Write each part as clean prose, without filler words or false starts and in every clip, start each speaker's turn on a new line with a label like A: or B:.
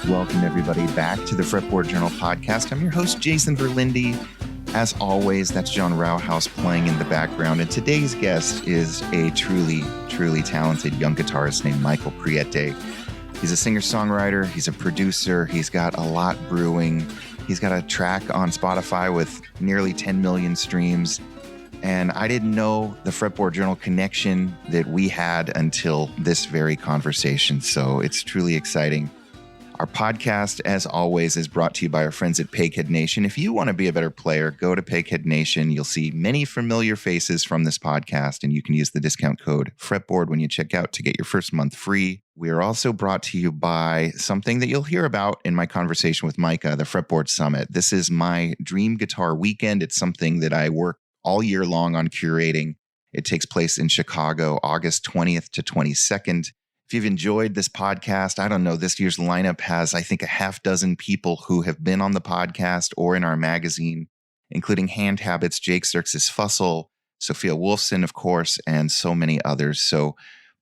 A: Welcome, everybody, back to the Fretboard Journal podcast. I'm your host, Jason Verlinde. As always, that's John Rauhaus playing in the background. And today's guest is a truly, truly talented young guitarist named Micah Preite. He's a singer-songwriter. He's a producer. He's got a lot brewing. He's got a track on Spotify with nearly 10 million streams. And I didn't know the Fretboard Journal connection that we had until this very conversation. So it's truly exciting. Our podcast, as always, is brought to you by our friends at Peghead Nation. If you want to be a better player, go to Peghead Nation. You'll see many familiar faces from this podcast, and you can use the discount code Fretboard when you check out to get your first month free. We are also brought to you by something that you'll hear about in my conversation with Micah, the Fretboard Summit. This is my dream guitar weekend. It's something that I work all year long on curating. It takes place in Chicago, August 20th to 22nd. If you've enjoyed this podcast, I don't know, this year's lineup has, I think, a half dozen people who have been on the podcast or in our magazine, including Hand Habits, Jake Xerxes Fussell, Sophia Wolfson, of course, and so many others. So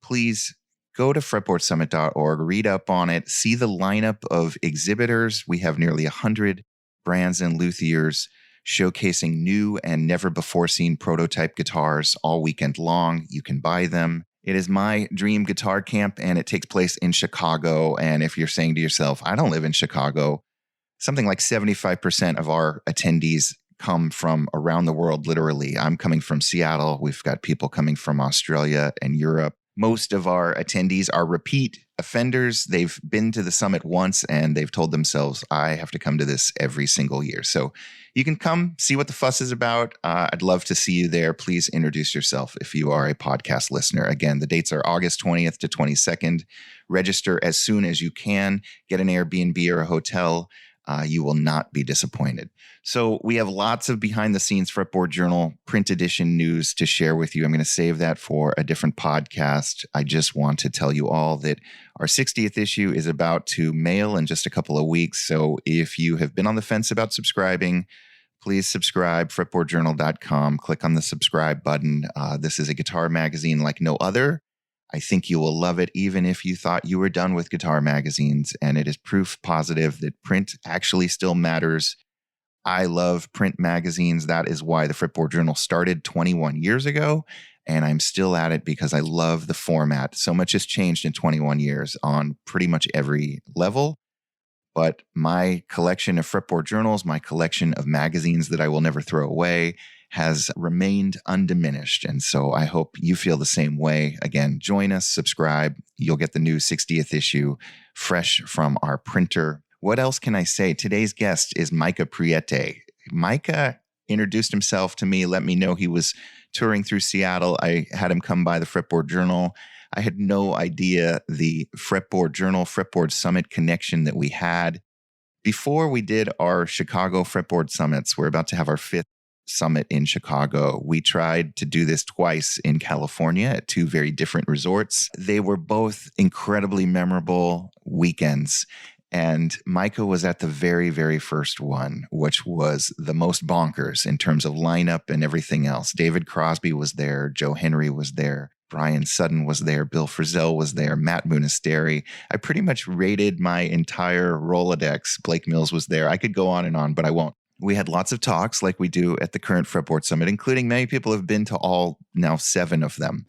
A: please go to fretboardsummit.org, read up on it, see the lineup of exhibitors. We have nearly 100 brands and luthiers showcasing new and never-before-seen prototype guitars all weekend long. You can buy them. It is my dream guitar camp, and it takes place in Chicago. And if you're saying to yourself, I don't live in Chicago, something like 75% of our attendees come from around the world, literally. I'm coming from Seattle. We've got people coming from Australia and Europe. Most of our attendees are repeat offenders. They've been to the summit once, and they've told themselves, I have to come to this every single year. So you can come see what the fuss is about. I'd love to see you there. Please introduce yourself if you are a podcast listener. Again, the dates are August 20th to 22nd. Register as soon as you can. Get an Airbnb or a hotel. You will not be disappointed. So we have lots of behind-the-scenes Fretboard Journal print edition news to share with you. I'm going to save that for a different podcast. I just want to tell you all that our 60th issue is about to mail in just a couple of weeks. So if you have been on the fence about subscribing, please subscribe, fretboardjournal.com. Click on the subscribe button. This is a guitar magazine like no other. I think you will love it, even if you thought you were done with guitar magazines, and it is proof positive that print actually still matters. I love print magazines. That is why the Fretboard Journal started 21 years ago, and I'm still at it because I love the format. So much has changed in 21 years on pretty much every level, but my collection of Fretboard Journals, my collection of magazines that I will never throw away, has remained undiminished. And so I hope you feel the same way. Again, join us, subscribe. You'll get the new 60th issue fresh from our printer. What else can I say? Today's guest is Micah Preite. Micah introduced himself to me, let me know he was touring through Seattle. I had him come by the Fretboard Journal. I had no idea the Fretboard Journal, Fretboard Summit connection that we had. Before we did our Chicago Fretboard Summits, we're about to have our 5th summit in Chicago. We tried to do this twice in California at 2 very different resorts. They were both incredibly memorable weekends. And Micah was at the very, very first one, which was the most bonkers in terms of lineup and everything else. David Crosby was there. Joe Henry was there. Brian Sutton was there. Bill Frisell was there. Matt Munisteri. I pretty much rated my entire Rolodex. Blake Mills was there. I could go on and on, but I won't. We had lots of talks like we do at the current Fretboard Summit, including many people have been to all now 7 of them.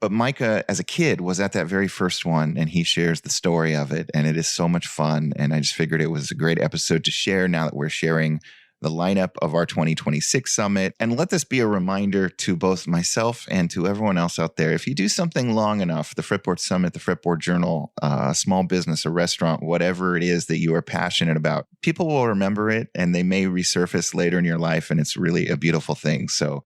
A: But Micah, as a kid, was at that very first one, and he shares the story of it, and it is so much fun. And I just figured it was a great episode to share now that we're sharing the lineup of our 2026 summit. And let this be a reminder to both myself and to everyone else out there. If you do something long enough, the Fretboard Summit, the Fretboard Journal, a small business, a restaurant, whatever it is that you are passionate about, people will remember it and they may resurface later in your life. And it's really a beautiful thing. So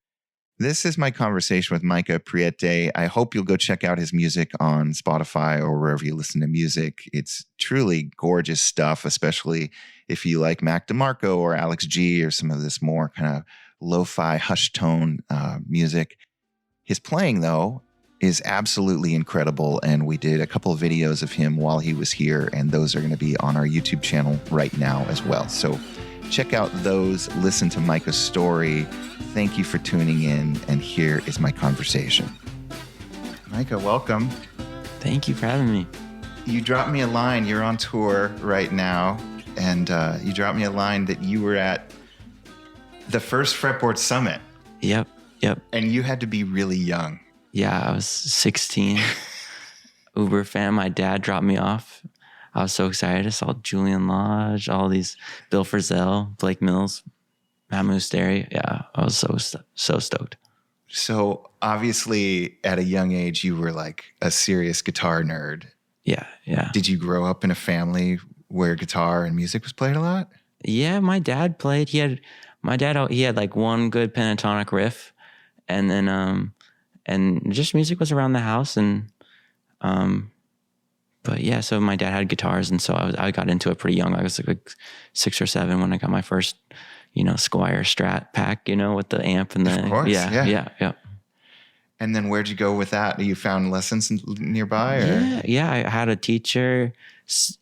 A: this is my conversation with Micah Preite. I hope you'll go check out his music on Spotify or wherever you listen to music. It's truly gorgeous stuff, especially if you like Mac DeMarco or Alex G or some of this more kind of lo-fi hush tone music. His playing, though, is absolutely incredible, and we did a couple of videos of him while he was here, and those are going to be on our YouTube channel right now as well. So check out those, listen to Micah's story. Thank you for tuning in, and here is my conversation. Micah, welcome.
B: Thank you for having me.
A: you dropped me a line. You're on tour right now, and you dropped me a line that you were at the first Fretboard Summit.
B: Yep.
A: And you had to be really young.
B: Yeah, I was 16. Uber fan. My dad dropped me off. I was so excited. I saw Julian Lodge, all these, Bill Frisell, Blake Mills, Matt Mousteri. Yeah, I was so stoked.
A: So obviously at a young age, you were like a serious guitar nerd.
B: Yeah.
A: Did you grow up in a family where guitar and music was played a lot?
B: Yeah, my dad played. He had like one good pentatonic riff, and then and just music was around the house, and but yeah, so my dad had guitars, and so I got into it pretty young. I was like 6 or 7 when I got my first, Squire Strat pack, with the amp and the,
A: of course,
B: yeah.
A: And then where'd you go with that? You found lessons nearby? Or?
B: Yeah. I had a teacher.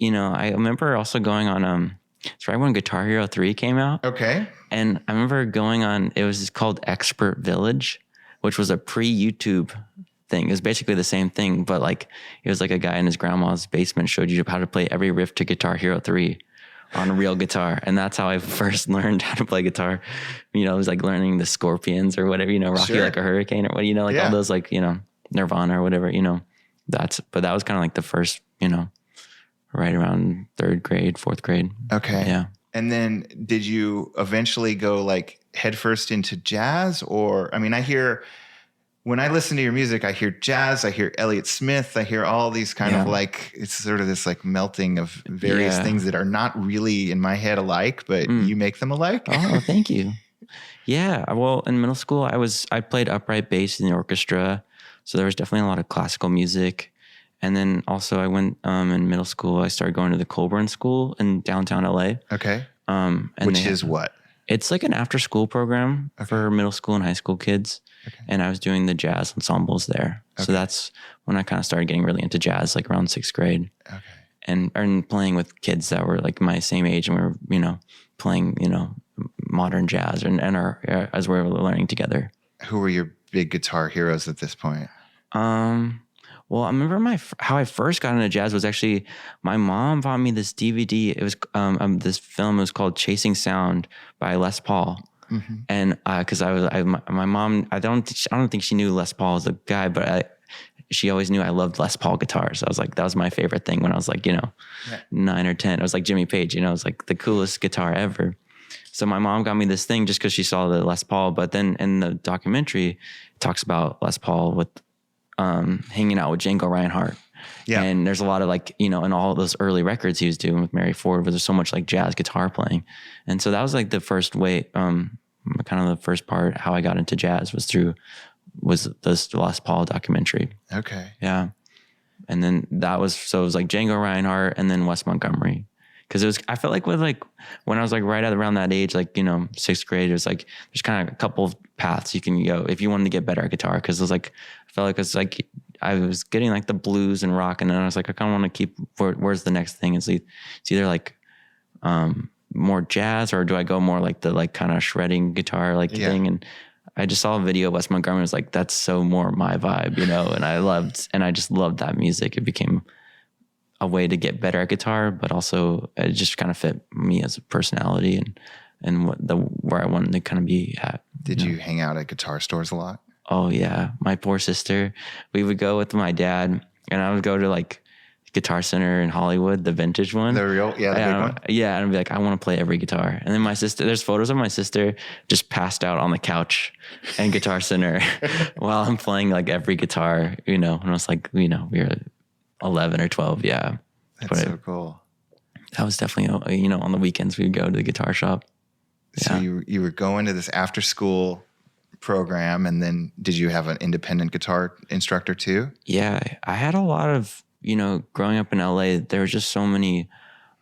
B: I remember also going on, it's right when Guitar Hero 3 came out.
A: Okay.
B: And I remember going on, it was called Expert Village, which was a pre-YouTube thing. It was basically the same thing, but like, it was like a guy in his grandma's basement showed you how to play every riff to Guitar Hero 3 on a real guitar. And that's how I first learned how to play guitar. It was like learning the Scorpions or whatever, Rocky Like a Hurricane or what, all those like, Nirvana or whatever, but that was kind of like the first, right around 3rd grade, 4th grade.
A: Okay.
B: Yeah.
A: And then did you eventually go like headfirst into jazz? Or, when I listen to your music, I hear jazz, I hear Elliott Smith, I hear all these kind of like, it's sort of this like melting of various things that are not really in my head alike, but you make them alike.
B: Oh, thank you. Yeah. Well, in middle school, I played upright bass in the orchestra. So there was definitely a lot of classical music. And then also I went, in middle school, I started going to the Colburn School in downtown LA.
A: Okay. Which is what?
B: It's like an after school program for middle school and high school kids. Okay. And I was doing the jazz ensembles there. Okay. So that's when I kind of started getting really into jazz, like around 6th grade. Okay. And playing with kids that were like my same age, and we were, playing, modern jazz and as we were learning together.
A: Who were your big guitar heroes at this point?
B: Well, I remember how I first got into jazz was actually my mom bought me this DVD. It was this film. It was called Chasing Sound by Les Paul. Mm-hmm. And because my mom, I don't think she knew Les Paul as a guy, but she always knew I loved Les Paul guitars. I was like, that was my favorite thing when I was like, 9 or 10. It was like Jimmy Page, it was like the coolest guitar ever. So my mom got me this thing just because she saw the Les Paul. But then in the documentary, it talks about Les Paul with hanging out with Django Reinhardt. Yeah. And there's a lot of like, in all those early records he was doing with Mary Ford, where there's so much like jazz guitar playing. And so that was like the first way, kind of the first part, how I got into jazz was this Les Paul documentary. Okay. Yeah. And then it was like Django Reinhardt and then Wes Montgomery. Cause I felt like when I was like right at around that age, like, 6th grade, it was like, there's kind of a couple of paths you can go if you wanted to get better at guitar. Cause it was like, I felt like it's like, I was getting like the blues and rock, and then I was like, I kind of want to keep, where's the next thing? It's either like, more jazz, or do I go more like the like kind of shredding guitar thing? And I just saw a video of Wes Montgomery. I was like, that's so more my vibe, and I just loved that music. It became a way to get better at guitar, but also it just kind of fit me as a personality and where I wanted to kind of be at.
A: Did you hang out at guitar stores a lot?
B: Oh yeah. My poor sister, we would go with my dad, and I would go to like Guitar Center in Hollywood, the vintage one.
A: The real, the big one.
B: Yeah. And I'd be like, I want to play every guitar. And then my sister, there's photos of my sister just passed out on the couch in Guitar Center while I'm playing like every guitar, and I was like, we were 11 or 12. Yeah.
A: That's so cool.
B: That was definitely, on the weekends we'd go to the guitar shop.
A: So you were going to this after school program, and then did you have an independent guitar instructor too? Yeah.
B: I had a lot of, growing up in LA, there were just so many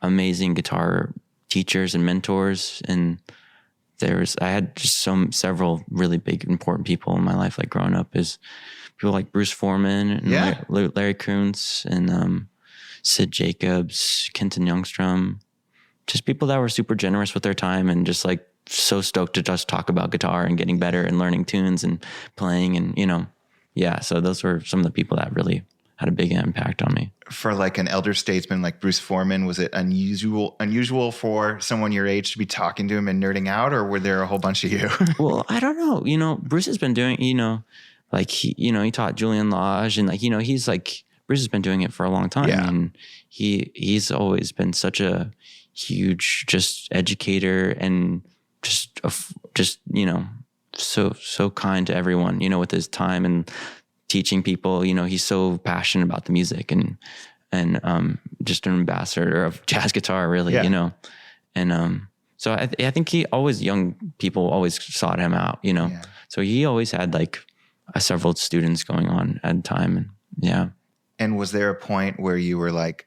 B: amazing guitar teachers and mentors. And I had just several really big, important people in my life, like growing up, is people like Bruce Forman and Larry Kuntz and Sid Jacobs, Kenton Youngstrom, just people that were super generous with their time and just like so stoked to just talk about guitar and getting better and learning tunes and playing and, so those were some of the people that really had a big impact on me.
A: For like an elder statesman like Bruce Forman, was it unusual for someone your age to be talking to him and nerding out, or were there a whole bunch of you?
B: Well, I don't know. You know, Bruce has been doing, you know, like he taught Julian Lage, and like, you know, he's like, Bruce has been doing it for a long time.
A: Yeah.
B: And he's always been such a huge just educator and just, you know, so kind to everyone, you know, with his time and teaching people. You know, he's so passionate about the music and just an ambassador of jazz guitar, really, you know. And so I think young people always sought him out, you know. Yeah. So he always had like several students going on at a time. And yeah.
A: And was there a point where you were like,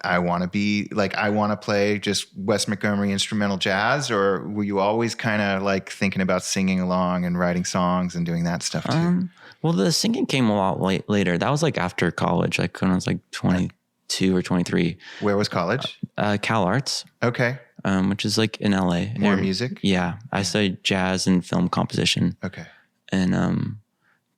A: I want to play just Wes Montgomery instrumental jazz, or were you always kind of like thinking about singing along and writing songs and doing that stuff too?
B: Well, the singing came a lot later. That was like after college, like when I was like 22 or 23.
A: Where was college?
B: CalArts.
A: Okay.
B: Which is like in LA.
A: More music?
B: Yeah. I studied jazz and film composition. Okay. And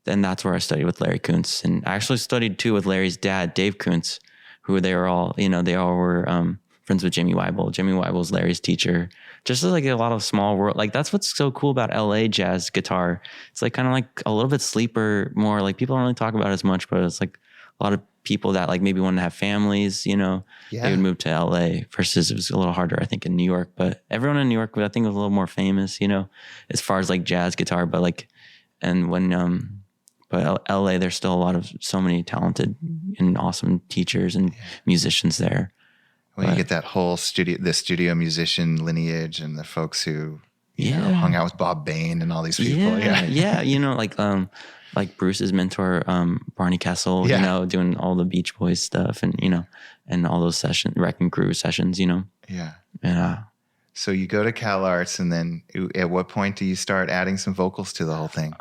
B: then that's where I studied with Larry Kuntz. And I actually studied too with Larry's dad, Dave Kuntz, who they all were friends with Jimmy Weibel. Jimmy Weibel's Larry's teacher. Just like a lot of small world. Like that's what's so cool about LA jazz guitar. It's like kind of like a little bit sleeper, more like people don't really talk about it as much, but it's like a lot of people that like maybe want to have families, you know, they would move to LA versus it was a little harder, I think, in New York. But everyone in New York, I think, was a little more famous, you know, as far as like jazz guitar. But like, and when, but LA, there's still so many talented and awesome teachers and musicians there.
A: Well, you get that whole studio musician lineage and the folks who, you know, hung out with Bob Bain and all these people.
B: Yeah. You know, like Bruce's mentor, Barney Kessel, you know, doing all the Beach Boys stuff and, you know, and all those Wrecking Crew sessions, you know. Yeah. Yeah.
A: So you go to CalArts, and then at what point do you start adding some vocals to the whole thing?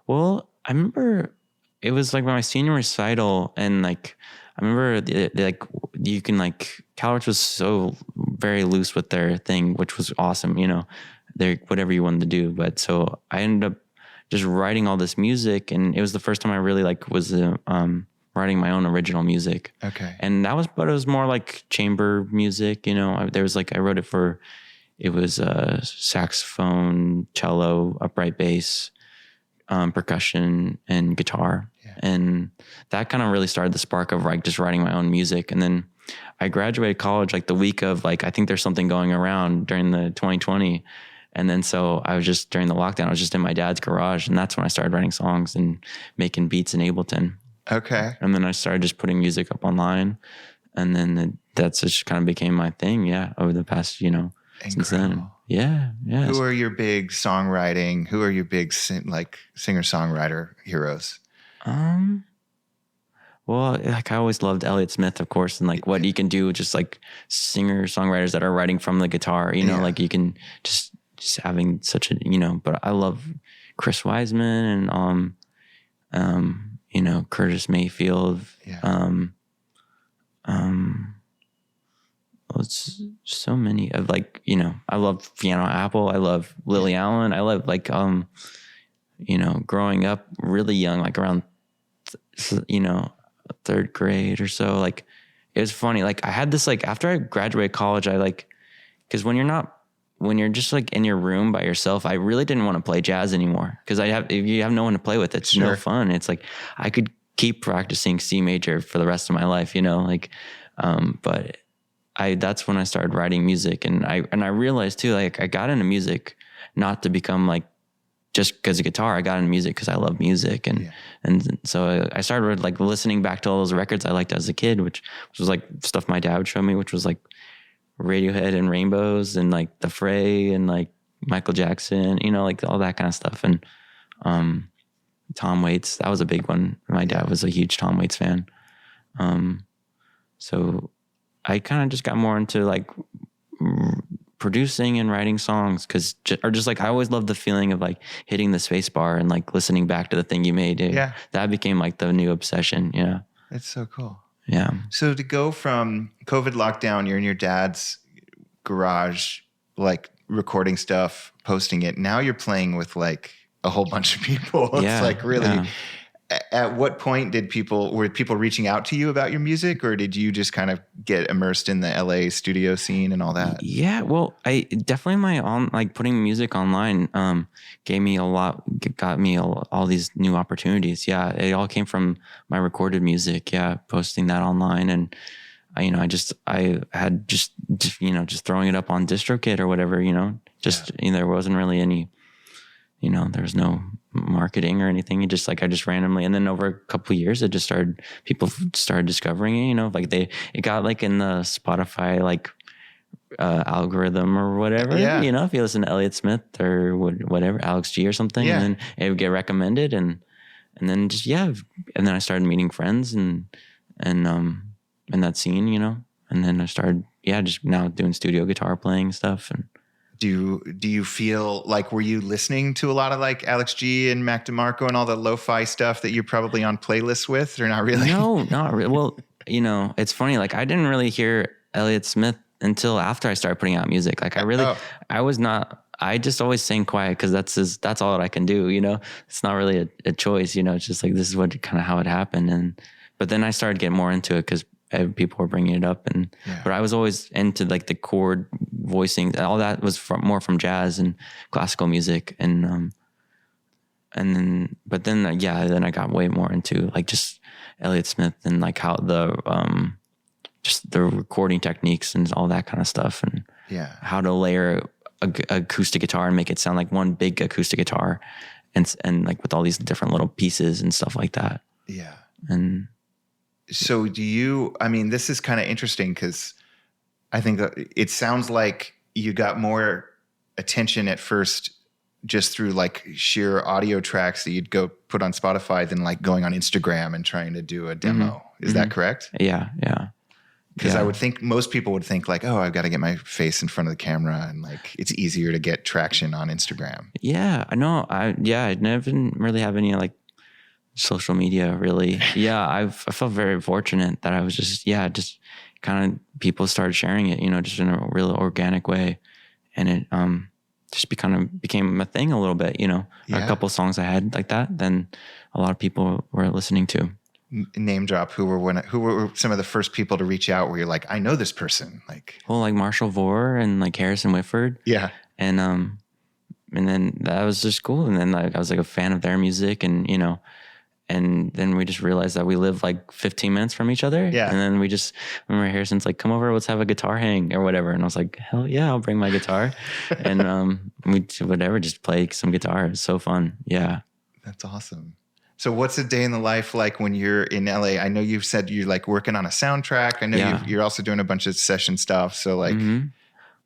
B: Well, I remember it was like my senior recital, and like I remember like you can like CalArts was so very loose with their thing, which was awesome, you know, whatever you wanted to do. But so I ended up just writing all this music, and it was the first time I really like was writing my own original music. Okay. And but it was more like chamber music, you know. I wrote it was saxophone, cello, upright bass, percussion, and guitar. Yeah. And that kind of really started the spark of like just writing my own music. And then I graduated college like the week of like, I think there's something going around during the 2020. And then so I was just, during the lockdown, I was just in my dad's garage, and that's when I started writing songs and making beats in Ableton. Okay. And then I started just putting music up online, and then that's just kind of became my thing. Yeah. Over the past, you know, since then. Yeah. Yeah.
A: Who are your big singer-songwriter heroes?
B: Well, like I always loved Elliott Smith, of course, and like what he can do, just like singer-songwriters that are writing from the guitar, you know, like you can just having such a, you know, but I love Chris Wiseman and, you know, Curtis Mayfield. Yeah. It's so many of like, you know, I love Fiona Apple. I love Lily Allen. I love like, you know, growing up really young, like around, you know, third grade or so, like it was funny. Like I had this, like after I graduated college, I like, cause when you're just like in your room by yourself, I really didn't want to play jazz anymore. Cause if you have no one to play with, it's no fun. It's like, I could keep practicing C major for the rest of my life, you know, like, but that's when I started writing music, and I realized too, like I got into music not to become like just because of guitar. I got into music because I love music, and so I started like listening back to all those records I liked as a kid, which was like stuff my dad would show me, which was like Radiohead and Rainbows and like The Fray and like Michael Jackson, you know, like all that kind of stuff, and Tom Waits, that was a big one. My dad was a huge Tom Waits fan, so I kind of just got more into like producing and writing songs, or just like I always loved the feeling of like hitting the space bar and like listening back to the thing you made. That became like the new obsession. Yeah,
A: it's so cool.
B: Yeah.
A: So to go from COVID lockdown, you're in your dad's garage, like recording stuff, posting it. Now you're playing with like a whole bunch of people. It's like really. At what point were people reaching out to you about your music, or did you just kind of get immersed in the LA studio scene and all that?
B: Yeah, well, I definitely putting music online gave me got me all these new opportunities. Yeah, it all came from my recorded music. Yeah, posting that online, and I had just throwing it up on DistroKid or whatever. There wasn't really any, there was no marketing or anything. It just I just randomly, and then over a couple of years, people started discovering it. It got in the Spotify algorithm or whatever.
A: Yeah.
B: If you listen to Elliott Smith or whatever, Alex G or something, and then it would get recommended, and then and then I started meeting friends and in that scene, and then I started just now doing studio guitar playing stuff. And
A: Do you feel like, were you listening to a lot of Alex G and Mac DeMarco and all the lo-fi stuff that you're probably on playlists with, or not really?
B: No, not really. Well, it's funny. I didn't really hear Elliott Smith until after I started putting out music. I just always sang quiet because that's all that I can do. It's not really a choice. It's just this is what kind of how it happened. But then I started getting more into it because people were bringing it up, but I was always into the chord voicing. All that was more from jazz and classical music, then I got way more into just Elliott Smith and how the just the recording techniques and all that kind of stuff, and how to layer a acoustic guitar and make it sound like one big acoustic guitar, and with all these different little pieces and stuff like that.
A: Yeah.
B: And
A: so this is kind of interesting because I think it sounds like you got more attention at first just through sheer audio tracks that you'd go put on Spotify than going on Instagram and trying to do a demo. Mm-hmm. Is that correct?
B: Yeah.
A: Because I would think most people would think oh, I've got to get my face in front of the camera, and it's easier to get traction on Instagram.
B: Yeah, I know. I didn't really have any social media really. I felt very fortunate that I was just kind of people started sharing it, just in a real organic way, and it just became a thing a little bit, a couple songs I had like that, then a lot of people were listening to.
A: Name drop who were some of the first people to reach out where you're I know this person,
B: Marshall Vore and Harrison Whitford.
A: Yeah.
B: And then that was just cool, and then I was a fan of their music, and and then we just realized that we live 15 minutes from each other.
A: Yeah.
B: And then we just remember Harrison's come over, let's have a guitar hang or whatever. And I was hell yeah, I'll bring my guitar. And we just play some guitar. It's so fun. Yeah.
A: That's awesome. So what's a day in the life when you're in LA? I know you've said you're working on a soundtrack. I know you're also doing a bunch of session stuff. So
B: mm-hmm.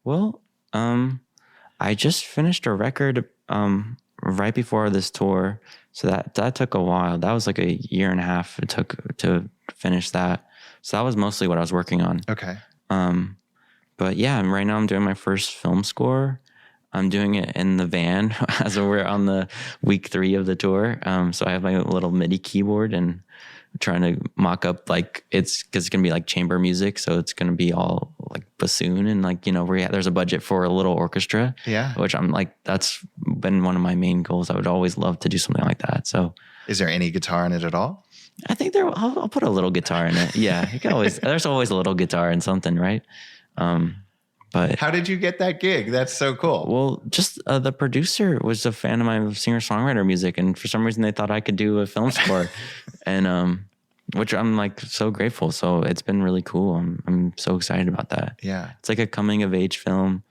B: Well, I just finished a record right before this tour. So that took a while. That was a year and a half it took to finish that. So that was mostly what I was working on.
A: Okay.
B: But right now I'm doing my first film score. I'm doing it in the van as we're on the week 3 of the tour. So I have my little MIDI keyboard and I'm trying to mock up it's going to be chamber music. So it's going to be all bassoon and there's a budget for a little orchestra.
A: Yeah.
B: Which I'm that's been one of my main goals. I would always love to do something like that. So
A: is there any guitar in it at all?
B: I think I'll put a little guitar in it. Yeah. You can there's always a little guitar in something, right? But
A: how did you get that gig? That's so cool.
B: Well, just the producer was a fan of my singer-songwriter music, and for some reason they thought I could do a film score, and which I'm so grateful. So it's been really cool. I'm so excited about that.
A: Yeah,
B: it's a coming of age film,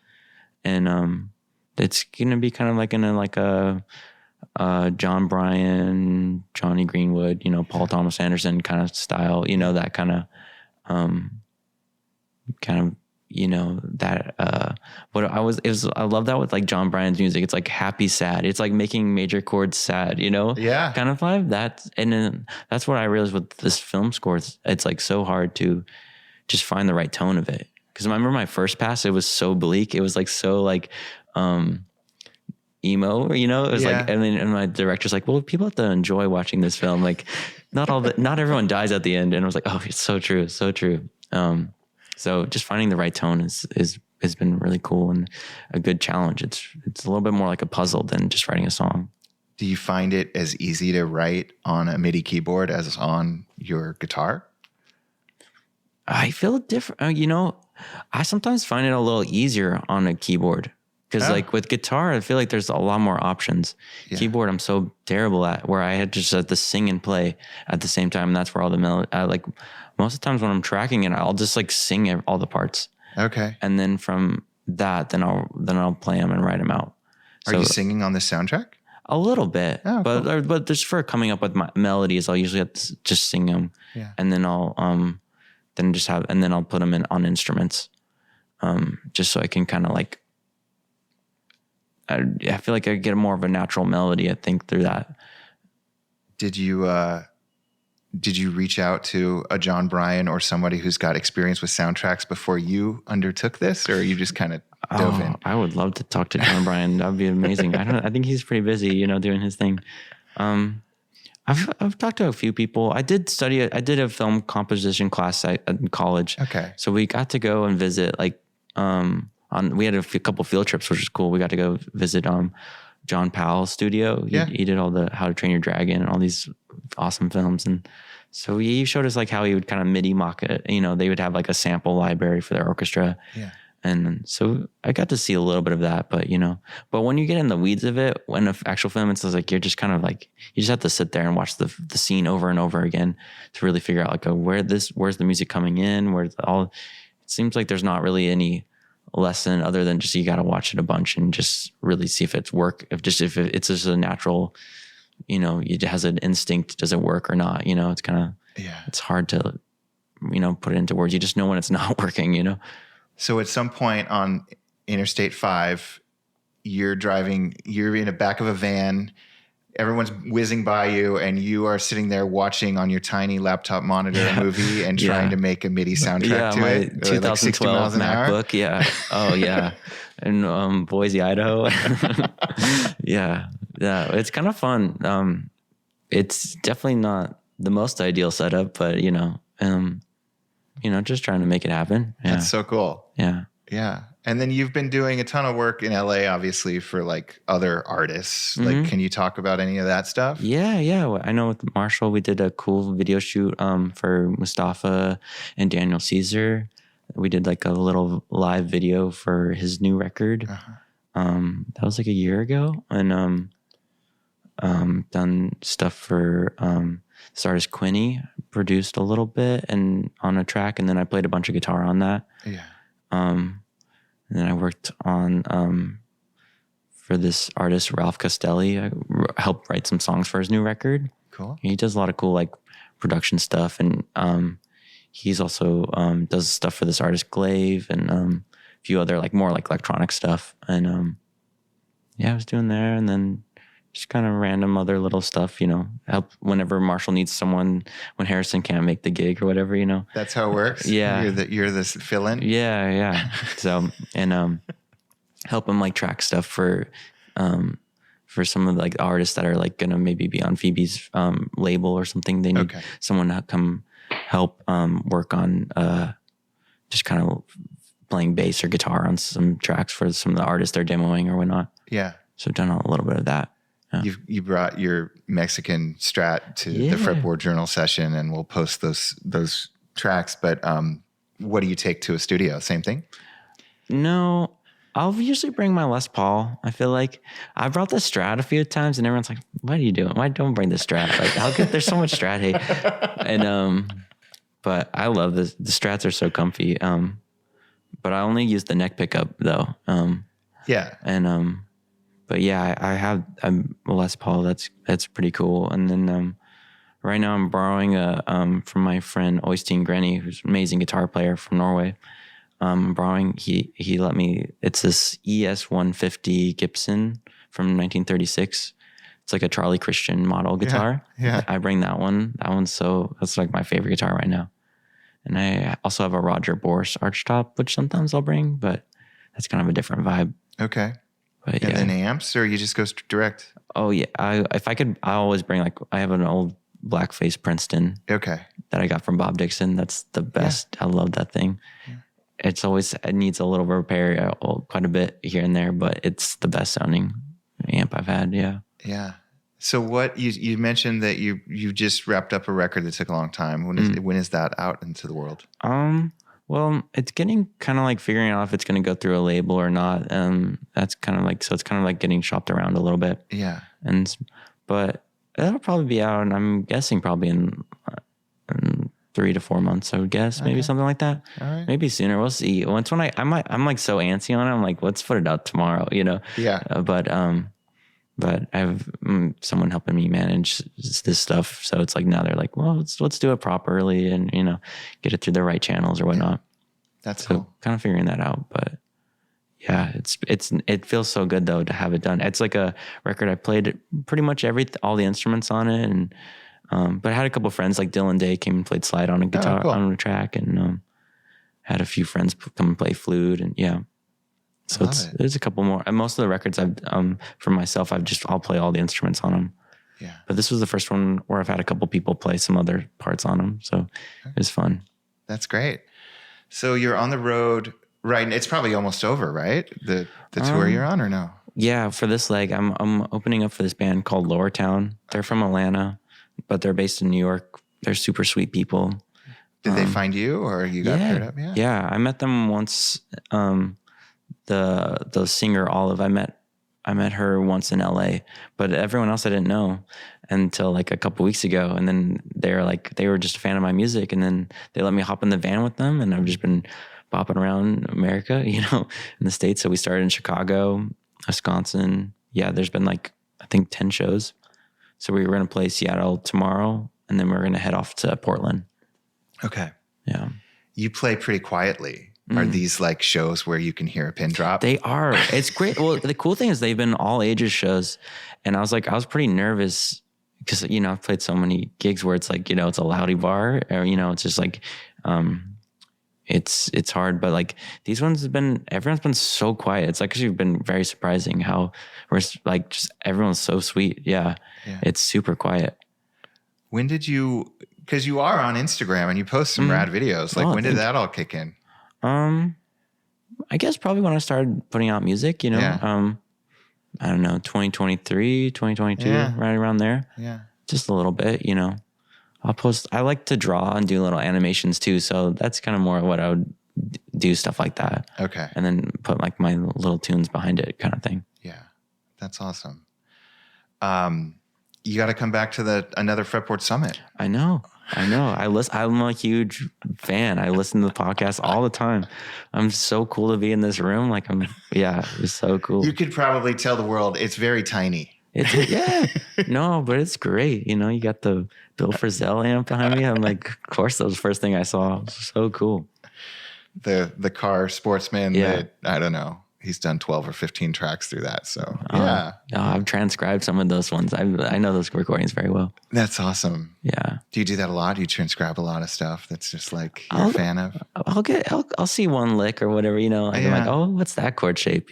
B: and it's gonna be kind of in a John Bryan, Johnny Greenwood, Paul Thomas Anderson kind of style, that kind of that I love that with John Bryan's music. It's happy sad. It's making major chords sad,
A: Yeah.
B: kind of vibe. That's what I realized with this film score. It's so hard to just find the right tone of it. Because I remember my first pass, it was so bleak. It was so emo, it was and my director's well, people have to enjoy watching this film. Not everyone dies at the end. And I was oh, it's so true. So true. So just finding the right tone has been really cool and a good challenge. It's a little bit more like a puzzle than just writing a song.
A: Do you find it as easy to write on a MIDI keyboard as on your guitar?
B: I feel different. I sometimes find it a little easier on a keyboard because like with guitar, I feel like there's a lot more options. Yeah. Keyboard, I'm so terrible at, where I had just to sing and play at the same time. And that's where all the melody, like most of the times when I'm tracking it, I'll just like sing all the parts.
A: Okay.
B: And then from that, then I'll play them and write them out.
A: Are you singing on the soundtrack?
B: A little bit,
A: cool.
B: but just for coming up with my melodies, I'll usually have to just sing them, and then I'll I'll put them on instruments, just so I can kind of like. I feel like I get more of a natural melody, I think, through that.
A: Did you reach out to a John Bryan or somebody who's got experience with soundtracks before you undertook this, or you just kind of dove in?
B: I would love to talk to John Bryan. That would be amazing. I think he's pretty busy, doing his thing. I've talked to a few people. I did a film composition class in college. Okay. So we got to go and visit we had a couple field trips, which was cool. We got to go visit John Powell's studio. He did all the How to Train Your Dragon and all these awesome films. And so he showed us like how he would kind of MIDI mock it. They would have like a sample library for their orchestra. Yeah. And so I got to see a little bit of that, but when you get in the weeds of it, when an actual film, it's like, you're just kind of like, you just have to sit there and watch the scene over and over again to really figure out like, where's the music coming in? It seems like there's not really any lesson other than just, you got to watch it a bunch and just really see if it's if it's just a natural, it has an instinct, does it work or not? It's kind of, it's hard to, put it into words. You just know when it's not working,
A: So at some point on Interstate 5, you're in the back of a van, everyone's whizzing by you, and you are sitting there watching on your tiny laptop monitor a movie and trying to make a MIDI soundtrack to it.
B: Yeah, my 2012 MacBook. Yeah. Oh, yeah. In Boise, Idaho. Yeah. It's kind of fun. It's definitely not the most ideal setup, but, just trying to make it happen. Yeah.
A: That's so cool.
B: Yeah.
A: Yeah. And then you've been doing a ton of work in LA, obviously, for like other artists. Mm-hmm. Like, can you talk about any of that stuff?
B: Yeah. I know with Marshall, we did a cool video shoot for Mustafa and Daniel Caesar. We did like a little live video for his new record. Uh-huh. That was like a year ago. And done stuff for this artist Quinny, produced a little bit and on a track, and then I played a bunch of guitar on that. Yeah. And then I worked on for this artist Ralph Castelli. I helped write some songs for his new record. Cool. He does a lot of cool like production stuff, and he's also does stuff for this artist Glaive and a few other like more like electronic stuff. And I was doing there, and then just kind of random other little stuff, help whenever Marshall needs someone when Harrison can't make the gig or whatever,
A: That's how it works?
B: Yeah.
A: You're the fill-in?
B: Yeah. So, and help him like track stuff for some of like artists that are like going to maybe be on Phoebe's label or something. They need someone to come help work on just kind of playing bass or guitar on some tracks for some of the artists they're demoing or whatnot. Yeah. So I've done a little bit of that. Yeah.
A: You brought your Mexican Strat to the Fretboard Journal session, and we'll post those tracks. But what do you take to a studio? Same thing?
B: No, I'll usually bring my Les Paul. I feel like I brought the Strat a few times, and everyone's like, "What are you doing? Why don't bring the Strat?" Like, there's so much Strat hate, and but I love the Strats are so comfy. But I only use the neck pickup though. And but yeah, I have a Les Paul that's pretty cool. And then right now I'm borrowing from my friend Oystein Grenny, who's an amazing guitar player from Norway. Borrowing, he let me. It's this ES 150 Gibson from 1936. It's like a Charlie Christian model guitar. Yeah. I bring that one. That's like my favorite guitar right now. And I also have a Roger Boris archtop, which sometimes I'll bring, but that's kind of a different vibe.
A: Okay. But and then amps, or you just go direct?
B: Oh yeah. If I could, I always bring I have an old blackface Princeton. Okay. That I got from Bob Dixon. That's the best. Yeah. I love that thing. Yeah. It needs a little repair, quite a bit here and there, but it's the best sounding amp I've had. Yeah.
A: Yeah. So what you mentioned that you just wrapped up a record that took a long time. When is that out into the world?
B: Well, it's getting kind of like figuring out if it's going to go through a label or not. That's kind of like, so it's kind of like getting shopped around a little bit.
A: Yeah.
B: But that'll probably be out, and I'm guessing probably in 3 to 4 months, I would guess, maybe something like that.
A: All right.
B: Maybe sooner. We'll see. Once when I'm like so antsy on it. I'm like, let's put it out tomorrow,
A: Yeah.
B: But I have someone helping me manage this stuff. So it's like, now they're like, well, let's do it properly and, get it through the right channels or whatnot.
A: Yeah. That's
B: so
A: cool.
B: Kind of figuring that out. But yeah, it feels so good though to have it done. It's like a record. I played pretty much all the instruments on it. And, but I had a couple of friends like Dylan Day came and played slide on a guitar on a track, and, had a few friends come and play flute, and yeah. So there's a couple more. And most of the records I've, for myself, I'll play all the instruments on them.
A: Yeah.
B: But this was the first one where I've had a couple people play some other parts on them. So it was fun.
A: That's great. So you're on the road, right? It's probably almost over, right? The tour you're on, or no?
B: Yeah. For this leg, I'm opening up for this band called Lower Town. They're from Atlanta, but they're based in New York. They're super sweet people.
A: Did they find you, or you got paired up?
B: Yeah. Yeah. I met them once. The singer Olive, I met her once in LA, but everyone else I didn't know until like a couple weeks ago. And then they were just a fan of my music, and then they let me hop in the van with them, and I've just been bopping around America, in the States. So we started in Chicago, Wisconsin. Yeah, there's been like, I think 10 shows. So we were going to play Seattle tomorrow, and then we're going to head off to Portland.
A: Okay.
B: Yeah.
A: You play pretty quietly. Are these like shows where you can hear a pin drop?
B: They are. It's great. Well, the cool thing is they've been all ages shows. And I was pretty nervous because, I've played so many gigs where it's like, it's a loudy bar, or, it's just like, it's hard. But like these ones everyone's been so quiet. It's actually been very surprising how we're like, just everyone's so sweet. Yeah. It's super quiet.
A: When did because you are on Instagram and you post some rad videos. Like when did that all kick in?
B: I guess probably when I started putting out music, I don't know, 2023, 2022, right around there.
A: Yeah.
B: Just a little bit, I like to draw and do little animations too. So that's kind of more what I would do, stuff like that.
A: Okay.
B: And then put like my little tunes behind it kind of thing.
A: Yeah. That's awesome. You got to come back to another Fretboard Summit.
B: I know. I'm a huge fan. I listen to the podcast all the time. I'm so cool to be in this room. It's so cool.
A: You could probably tell the world it's very tiny.
B: No, but it's great. You got the Bill Frisell amp behind me. I'm like, of course, that was the first thing I saw. It's so cool.
A: The car sportsman that, I don't know, he's done 12 or 15 tracks through that. So
B: I've transcribed some of those ones. I know those recordings very well.
A: That's awesome.
B: Yeah.
A: Do you do that a lot? Do you transcribe a lot of stuff that's just like you're a fan of?
B: I'll see one lick or whatever, I'm like, oh, what's that chord shape?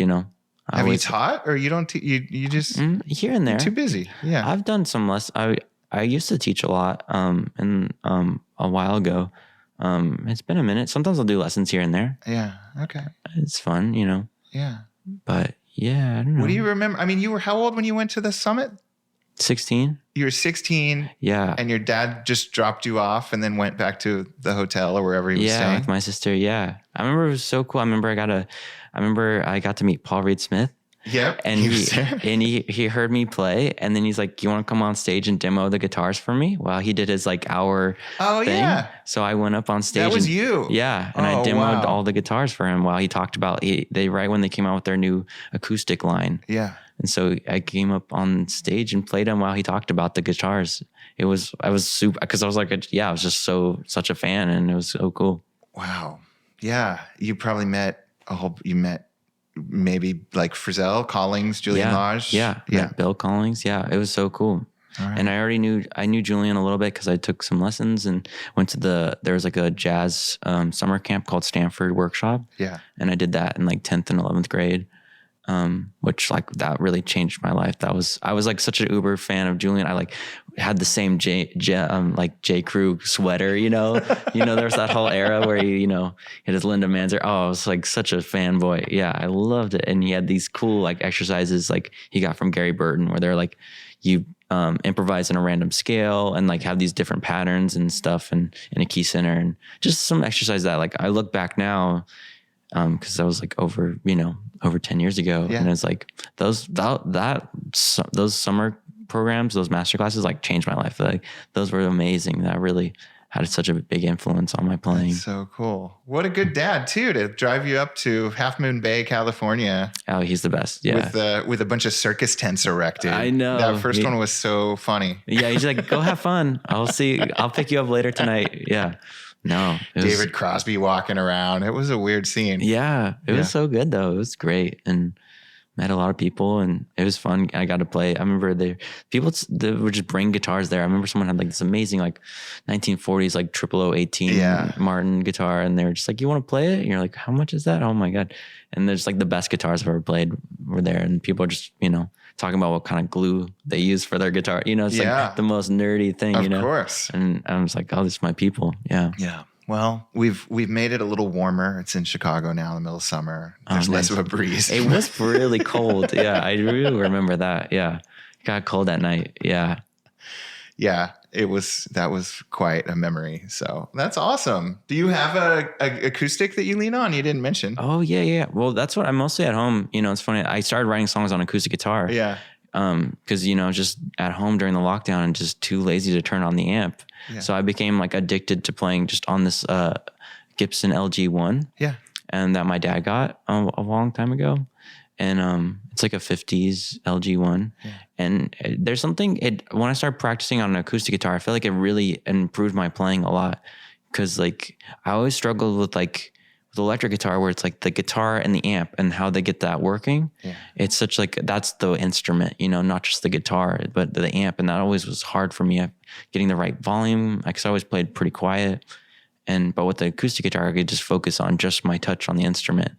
A: Have you taught, or you don't, you just
B: here and there,
A: too busy. Yeah.
B: I've done some less. I used to teach a lot, and a while ago. It's been a minute. Sometimes I'll do lessons here and there.
A: Yeah. Okay.
B: It's fun,
A: Yeah.
B: But yeah, I don't know.
A: What do you remember? I mean, you were how old when you went to the summit?
B: 16.
A: You were 16.
B: Yeah.
A: And your dad just dropped you off and then went back to the hotel or wherever he was staying?
B: Yeah, with my sister. Yeah. I remember it was so cool. I remember I got to meet Paul Reed Smith.
A: Yep.
B: And he heard me play, and then he's like, "You want to come on stage and demo the guitars for me?" Well, he did his like hour thing. Yeah. So I went up on stage.
A: That was you.
B: Yeah. And I demoed all the guitars for him while he talked about right when they came out with their new acoustic line.
A: Yeah.
B: And so I came up on stage and played him while he talked about the guitars. I was super, because I was like, I was just such a fan, and it was so cool.
A: Wow. Yeah. You probably met maybe like Frizzell, Collings, Julian Lodge.
B: Yeah. Bill Collings. Yeah. It was so cool.
A: Right.
B: And I knew Julian a little bit because I took some lessons and went to there was like a jazz summer camp called Stanford Workshop.
A: Yeah.
B: And I did that in like 10th and 11th grade. which like that really changed my life. I was like such an uber fan of Julian. I like had the same J. Crew sweater, there was that whole era where he had his Linda Manzer. Oh, I was like such a fanboy. Yeah, I loved it. And he had these cool like exercises like he got from Gary Burton where they're like, you improvise in a random scale and like have these different patterns and stuff and in a key center and just some exercise that like I look back now, cause that was like over 10 years ago. Yeah. And it's like those summer programs, those master classes like changed my life. Like those were amazing. That really had such a big influence on my playing.
A: That's so cool. What a good dad too, to drive you up to Half Moon Bay, California.
B: Oh, he's the best. Yeah.
A: With a bunch of circus tents erected.
B: I know.
A: That first one was so funny.
B: Yeah. He's like, go have fun. I'll pick you up later tonight. Yeah. No.
A: David Crosby walking around. It was a weird scene.
B: Yeah. It was so good though. It was great. And met a lot of people and it was fun. I got to play. I remember they would just bring guitars there. I remember someone had like this amazing like 1940s like 0018 Martin guitar and they were just like, you want to play it? And you're like, how much is that? Oh my God. And there's like the best guitars I've ever played were there and people are just, talking about what kind of glue they use for their guitar. It's like the most nerdy thing,
A: Of course.
B: And I was like, oh, this is my people. Yeah.
A: Yeah. Well, we've made it a little warmer. It's in Chicago now in the middle of summer. There's less of a breeze.
B: It was really cold. Yeah, I really remember that. Yeah. It got cold at night. Yeah.
A: Yeah, that was quite a memory. So that's awesome. Do you have a acoustic that you lean on? You didn't mention.
B: Oh, yeah. Well, that's what I'm mostly at home. It's funny. I started writing songs on acoustic guitar.
A: Yeah.
B: Because, just at home during the lockdown and just too lazy to turn on the amp. Yeah. So I became like addicted to playing just on this Gibson LG1.
A: Yeah.
B: And that my dad got a long time ago. And it's like a 50s LG1. Yeah. And there's something, when I started practicing on an acoustic guitar, I feel like it really improved my playing a lot. Because like I always struggled with like with electric guitar where it's like the guitar and the amp and how they get that working. Yeah. It's such like, that's the instrument, not just the guitar, but the amp. And that always was hard for me getting the right volume. Because I always played pretty quiet. But with the acoustic guitar, I could just focus on just my touch on the instrument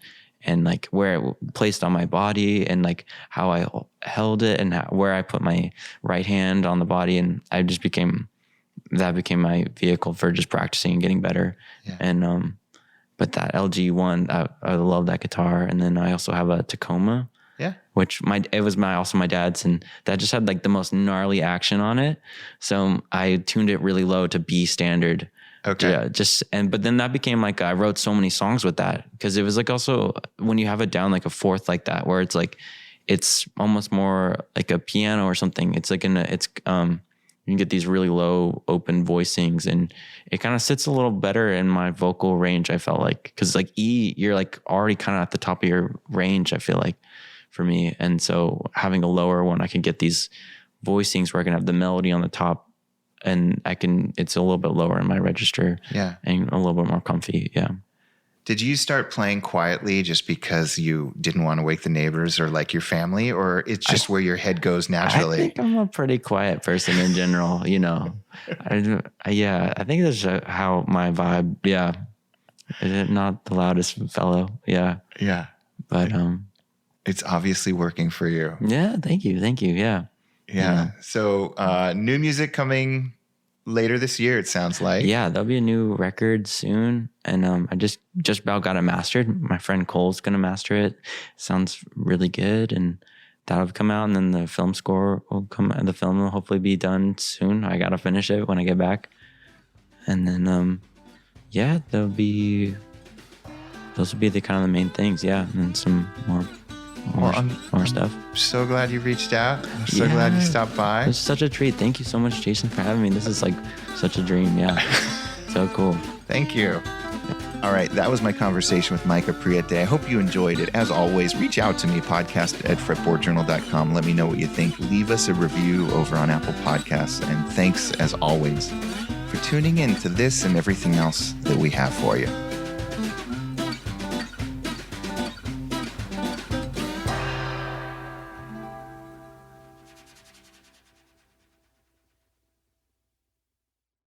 B: and like where it placed on my body and like how I held it and where I put my right hand on the body. And I just became my vehicle for just practicing and getting better. Yeah. And, but that LG1, I love that guitar. And then I also have a Tacoma, which it was also my dad's, and that just had like the most gnarly action on it. So I tuned it really low to B standard.
A: Okay.
B: Yeah, but then that became like, I wrote so many songs with that because it was like also when you have it down like a fourth like that, where it's like, it's almost more like a piano or something. It's like you can get these really low open voicings and it kind of sits a little better in my vocal range. I felt like, cause like E, you're like already kind of at the top of your range, I feel like for me. And so having a lower one, I can get these voicings where I can have the melody on the top and it's a little bit lower in my register. Yeah. And a little bit more comfy. Yeah.
A: Did you start playing quietly just because you didn't want to wake the neighbors or like your family, or it's just where your head goes naturally?
B: I think I'm a pretty quiet person in general, I think that's how my vibe. Yeah. Not the loudest fellow. Yeah.
A: Yeah.
B: But,
A: it's obviously working for you.
B: Yeah. Thank you. Yeah.
A: Yeah. So new music coming later this year, it sounds like.
B: Yeah, there'll be a new record soon. And I just about got it mastered. My friend Cole's going to master it. Sounds really good. And that'll come out. And then the film score will come. The film will hopefully be done soon. I got to finish it when I get back. And then, those will be the kind of the main things. Yeah. And then some more stuff.
A: I'm so glad you reached out. I'm so glad you stopped by.
B: It's such a treat. Thank you so much, Jason, for having me. This is like such a dream. Yeah. So cool.
A: Thank you. All right. That was my conversation with Micah Preite. I hope you enjoyed it. As always, reach out to me, podcast@fretboardjournal.com. Let me know what you think. Leave us a review over on Apple Podcasts. And thanks, as always, for tuning in to this and everything else that we have for you.